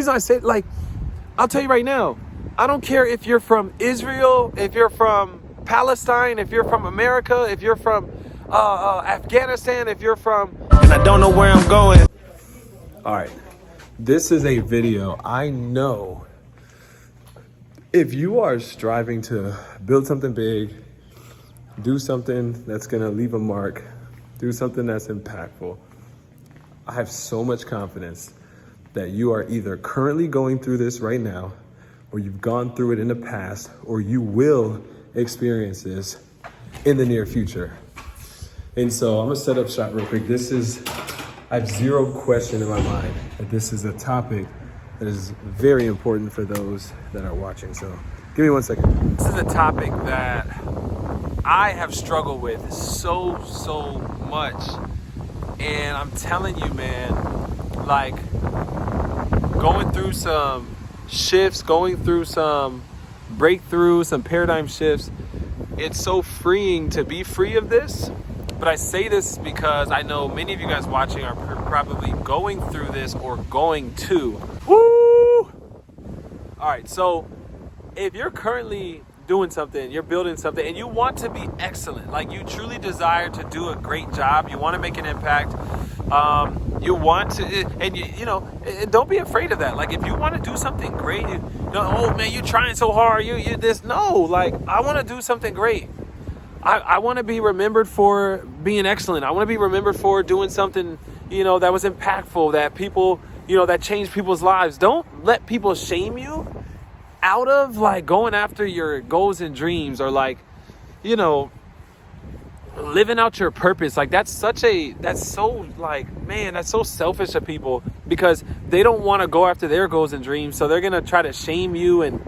reason I say, like, I'll tell you right now, I don't care if you're from Israel, if you're from Palestine, if you're from America, if you're from Afghanistan, if you're from... And I don't know where I'm going. All right, this is a video. I know if you are striving to build something big, do something that's gonna leave a mark, do something that's impactful, I have so much confidence that you are either currently going through this right now, or you've gone through it in the past, or you will experience this in the near future. And so I'm gonna set up shop real quick. I have zero question in my mind that this is a topic that is very important for those that are watching. So give me 1 second. This is a topic that I have struggled with so much. And I'm telling you, man, like, going through some shifts, going through some breakthroughs, some paradigm shifts, it's so freeing to be free of this. But I say this because I know many of you guys watching are probably going through this or going to. Woo! All right, so if you're currently doing something, you're building something, and you want to be excellent, like you truly desire to do a great job, you want to make an impact, you want to, and you know, don't be afraid of that. Like, if you want to do something great, oh man, you're trying so hard, you this. No, like, I want to do something great. I want to be remembered for being excellent. I want to be remembered for doing something, that was impactful, that people, that changed people's lives. Don't let people shame you out of, like, going after your goals and dreams, or, like, living out your purpose. Like, that's so selfish of people, because they don't want to go after their goals and dreams. So they're going to try to shame you and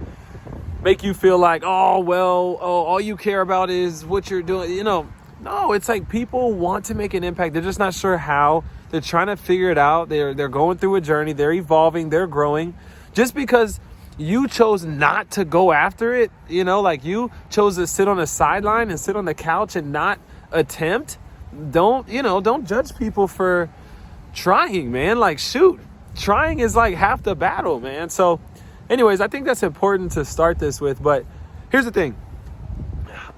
make you feel like, all you care about is what you're doing. No, it's like, people want to make an impact. They're just not sure how. They're trying to figure it out. They're going through a journey. They're evolving. They're growing. Just because you chose not to go after it, like, you chose to sit on the sideline and sit on the couch and not attempt. Don't judge people for trying, man. Like, shoot, trying is like half the battle, man. So anyways, I think that's important to start this with. But here's the thing.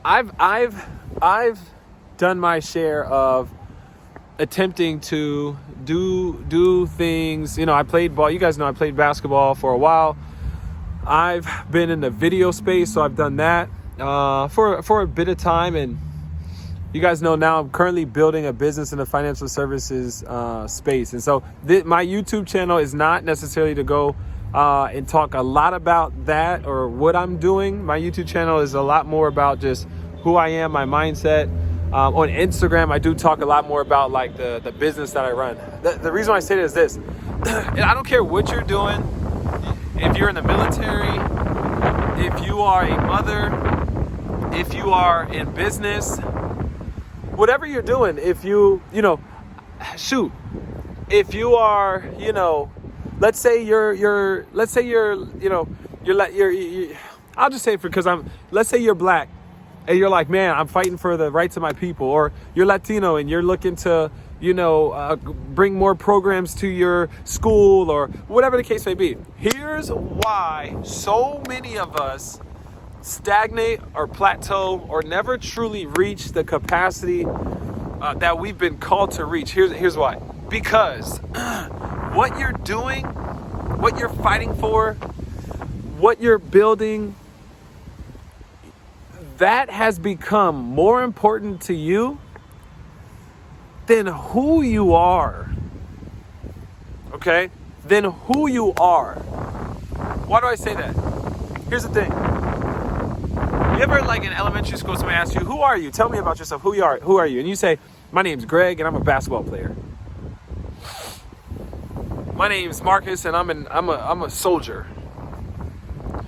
I've done my share of attempting to do things. I played ball. You guys know I played basketball for a while. I've been in the video space, so I've done that for a bit of time. And you guys know now I'm currently building a business in the financial services space. And so my YouTube channel is not necessarily to go and talk a lot about that or what I'm doing. My YouTube channel is a lot more about just who I am, my mindset. On Instagram, I do talk a lot more about, like, the business that I run. The reason why I say it is this. I don't care what you're doing. If you're in the military, if you are a mother, if you are in business, whatever you're doing, if you if you are, let's say you're I'll just say it because let's say you're black and you're like, man, I'm fighting for the rights of my people. Or you're Latino and you're looking to, bring more programs to your school, or whatever the case may be. Here's why so many of us stagnate or plateau or never truly reach the capacity that we've been called to reach. Here's why. Because what you're doing, what you're fighting for, what you're building, that has become more important to you than who you are. Okay? Than who you are. Why do I say that? Here's the thing. You ever, like, in elementary school, somebody asks you, who are you? Tell me about yourself. Who are you? And you say, my name's Greg and I'm a basketball player. My name's Marcus and I'm a soldier.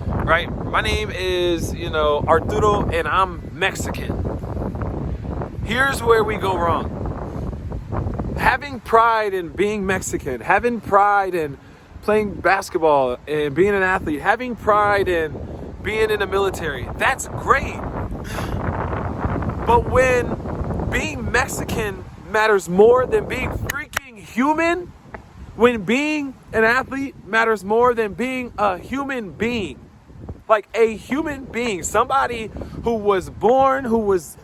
Right? My name is, Arturo and I'm Mexican. Here's where we go wrong. Having pride in being Mexican, having pride in playing basketball and being an athlete, having pride in being in the military, that's great. But when being Mexican matters more than being freaking human, When being an athlete matters more than being a human being. Like a human being, somebody who was born, who was,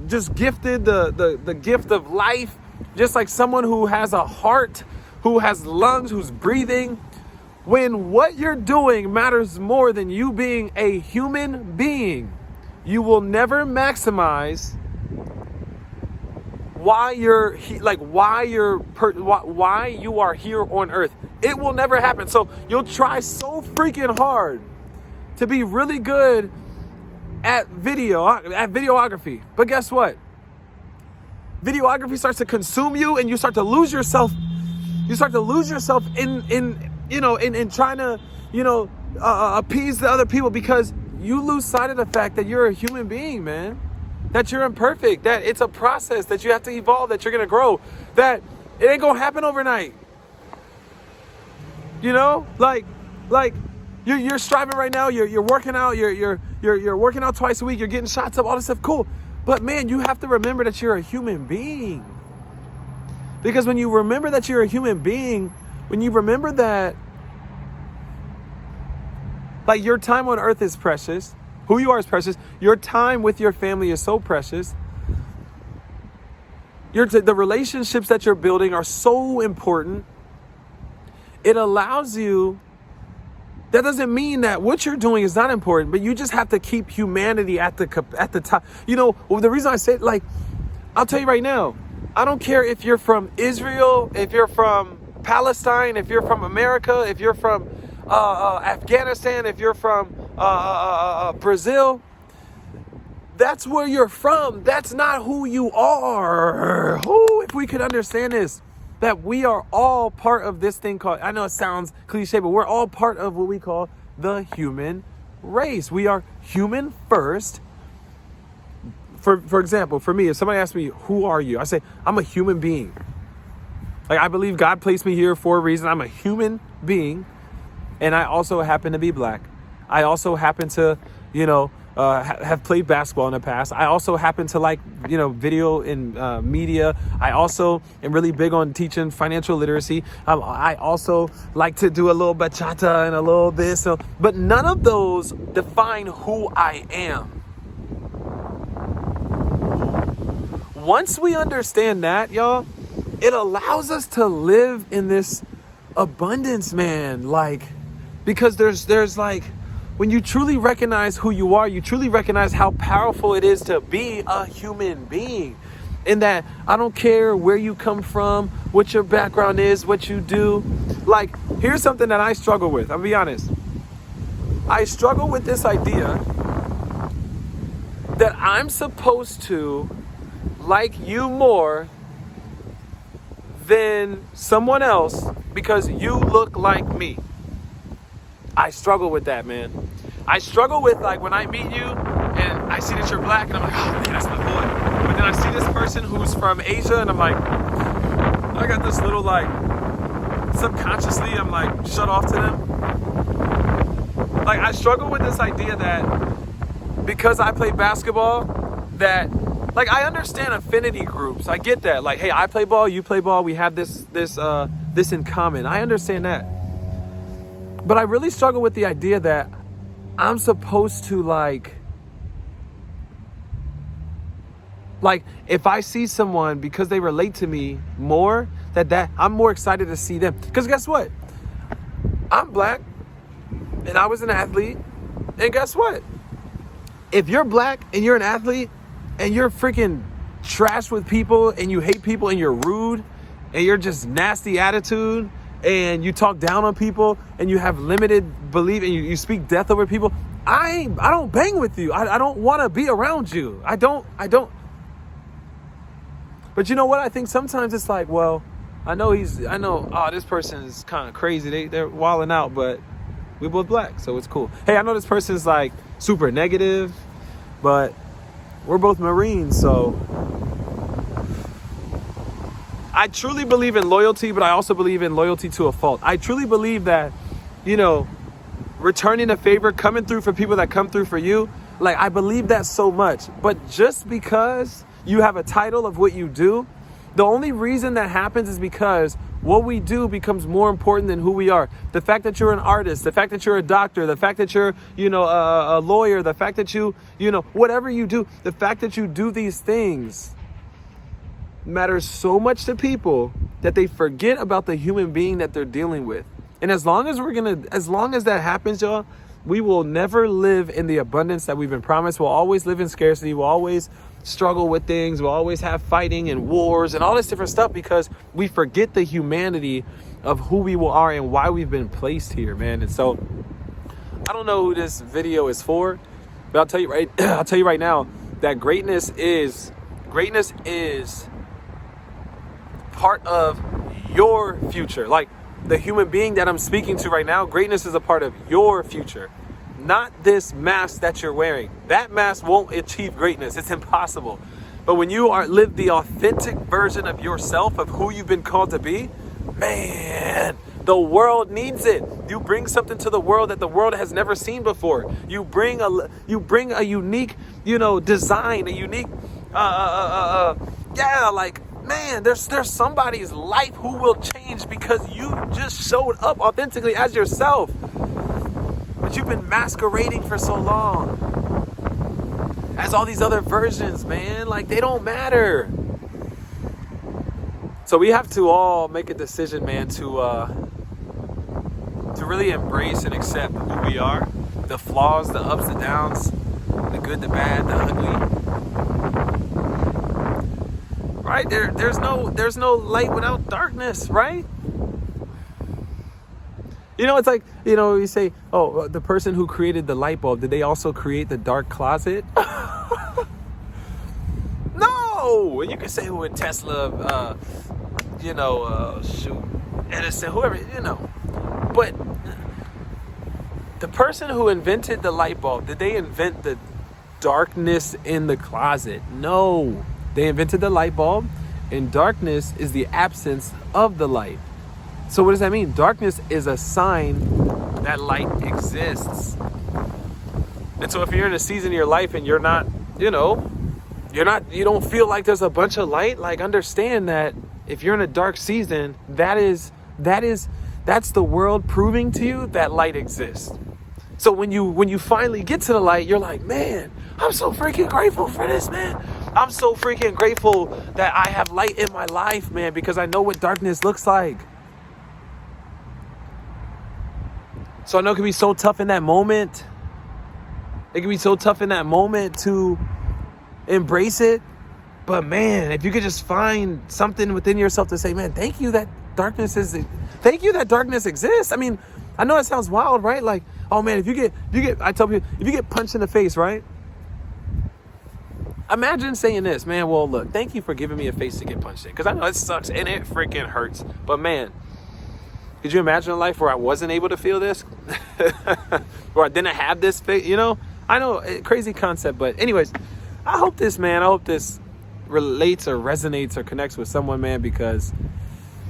just gifted the gift of life, just like someone who has a heart, who has lungs, who's breathing. When what you're doing matters more than you being a human being, you will never maximize why you are here on earth. It will never happen. So you'll try so freaking hard to be really good at videography. But guess what? Videography starts to consume you, and you start to lose yourself. You start to lose yourself in trying to, appease the other people, because you lose sight of the fact that you're a human being, man. That you're imperfect, that it's a process, that you have to evolve, that you're going to grow, that it ain't going to happen overnight. You're striving right now, you're working out, you're working out twice a week, you're getting shots up, all this stuff, cool. But man, you have to remember that you're a human being. Because when you remember that you're a human being, when you remember that, like, your time on earth is precious, who you are is precious, your time with your family is so precious, the relationships that you're building are so important, it allows you, that doesn't mean that what you're doing is not important, but you just have to keep humanity at the top. The reason I say, I'll tell you right now, I don't care if you're from Israel, if you're from Palestine, if you're from America, if you're from Afghanistan, if you're from Brazil. That's where you're from. That's not who you are. If we could understand this, that we are all part of this thing called, I know it sounds cliche, but we're all part of what we call the human race. We are human first. For example, for me, if somebody asks me, who are you? I say, I'm a human being. I believe God placed me here for a reason. I'm a human being. And I also happen to be black. I also happen to, have played basketball in the past. I also happen to like, video and media. I also am really big on teaching financial literacy. I also like to do a little bachata and a little this. But none of those define who I am. Once we understand that, y'all, it allows us to live in this abundance, man. Because there's when you truly recognize who you are, you truly recognize how powerful it is to be a human being. In that, I don't care where you come from, what your background is, what you do. Here's something that I struggle with. I'll be honest. I struggle with this idea that I'm supposed to like you more than someone else because you look like me. I struggle with that, man. I struggle with, when I meet you and I see that you're black and I'm like, oh man, that's my boy. But then I see this person who's from Asia and I'm like, I got this little, subconsciously I'm shut off to them. I struggle with this idea that because I play basketball, that I understand affinity groups. I get that. Hey, I play ball, you play ball, we have this in common. I understand that. But I really struggle with the idea that I'm supposed to if I see someone because they relate to me more, that I'm more excited to see them. Because guess what? I'm black and I was an athlete. And guess what? If you're black and you're an athlete and you're freaking trash with people and you hate people and you're rude and you're just nasty attitude and you talk down on people and you have limited belief and you speak death over people, I don't bang with you. I don't want to be around you. I don't. But you know what? I think sometimes it's I know, this person is kind of crazy. They're wilding out, but we're both black, so it's cool. Hey, I know this person is super negative, but we're both Marines, so I truly believe in loyalty, but I also believe in loyalty to a fault. I truly believe that, returning a favor, coming through for people that come through for you, I believe that so much. But just because you have a title of what you do, the only reason that happens is because what we do becomes more important than who we are. The fact that you're an artist, the fact that you're a doctor, the fact that you're, a lawyer, the fact that you, whatever you do, the fact that you do these things matters so much to people that they forget about the human being that they're dealing with. And as long as that happens, y'all, we will never live in the abundance that we've been promised. We'll always live in scarcity. We'll always struggle with things. We'll always have fighting and wars and all this different stuff because we forget the humanity of who we are and why we've been placed here, man. And so I don't know who this video is for, but I'll tell you right now that greatness is part of your future. Like, the human being that I'm speaking to right now, greatness is a part of your future, not this mask that you're wearing. That mask won't achieve greatness. It's impossible. But when you live the authentic version of yourself, of who you've been called to be, man, the world needs it. You bring something to the world that the world has never seen before. You bring a unique, design, a unique, man, there's somebody's life who will change because you just showed up authentically as yourself. But you've been masquerading for so long as all these other versions, man. Like, they don't matter. So we have to all make a decision, man, to really embrace and accept who we are, the flaws, the ups, the downs, the good, the bad, the ugly. Right? There's no light without darkness, right? It's like, you say, oh, the person who created the light bulb, did they also create the dark closet? No! And you can say who in Tesla, Edison, whoever, But the person who invented the light bulb, did they invent the darkness in the closet? No. They invented the light bulb, and darkness is the absence of the light. So what does that mean? Darkness is a sign that light exists. And so if you're in a season of your life and you're not, you don't feel like there's a bunch of light, like, understand that if you're in a dark season, that's the world proving to you that light exists. So when you finally get to the light, you're like, man, I'm so freaking grateful for this, man. I'm so freaking grateful that I have light in my life, man, because I know what darkness looks like. So I know it can be so tough in that moment. It can be so tough in that moment to embrace it. But man, if you could just find something within yourself to say, man, thank you that darkness exists. I mean, I know it sounds wild, right? Like, oh man, I tell people, if you get punched in the face, right? Imagine saying this, man, well, look, thank you for giving me a face to get punched in. Because I know it sucks and it freaking hurts. But man, could you imagine a life where I wasn't able to feel this? Where I didn't have this face, I know, crazy concept. But anyways, I hope this relates or resonates or connects with someone, man, because,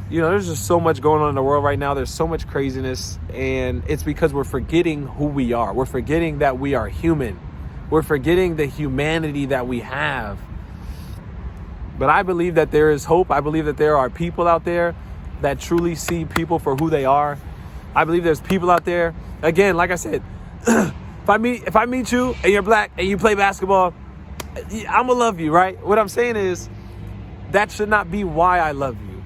there's just so much going on in the world right now. There's so much craziness. And it's because we're forgetting who we are. We're forgetting that we are human. We're forgetting the humanity that we have. But I believe that there is hope. I believe that there are people out there that truly see people for who they are. I believe there's people out there. Again, like I said, if I meet you and you're black and you play basketball, I'm gonna love you, right? What I'm saying is that should not be why I love you.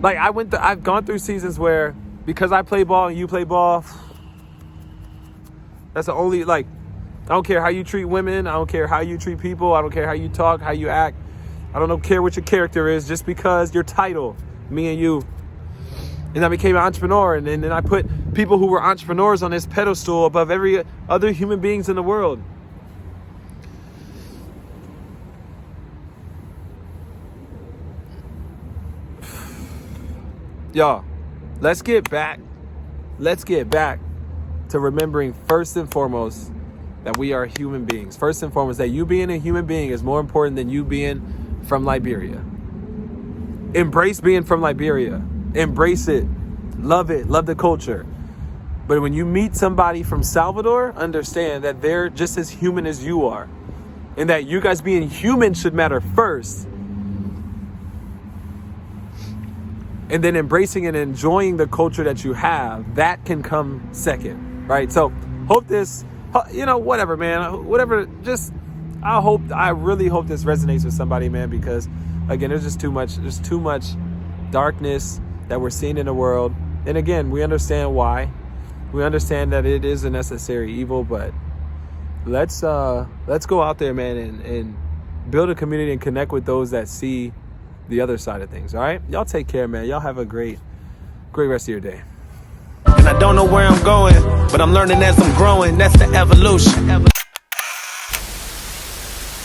Like, I've gone through seasons where, because I play ball and you play ball, that's the only, like, I don't care how you treat women. I don't care how you treat people. I don't care how you talk, how you act. I don't care what your character is, just because your title, me and you. And I became an entrepreneur, and then I put people who were entrepreneurs on this pedestal above every other human beings in the world. Y'all, let's get back to remembering first and foremost that we are human beings. First and foremost, that you being a human being is more important than you being from Liberia. Embrace being from Liberia. Embrace it. Love the culture. But when you meet somebody from Salvador, understand that they're just as human as you are. and that you guys being human should matter first, and then embracing and enjoying the culture that you have, that can come second, right? So hope this, whatever, man, whatever, I really hope this resonates with somebody, man, because again, there's too much darkness that we're seeing in the world. And again, we understand why. We understand that it is a necessary evil, but let's go out there, man, and build a community and connect with those that see the other side of things. All right, y'all take care, man. Y'all have a great rest of your day. And I don't know where I'm going, but I'm learning as I'm growing. That's the evolution.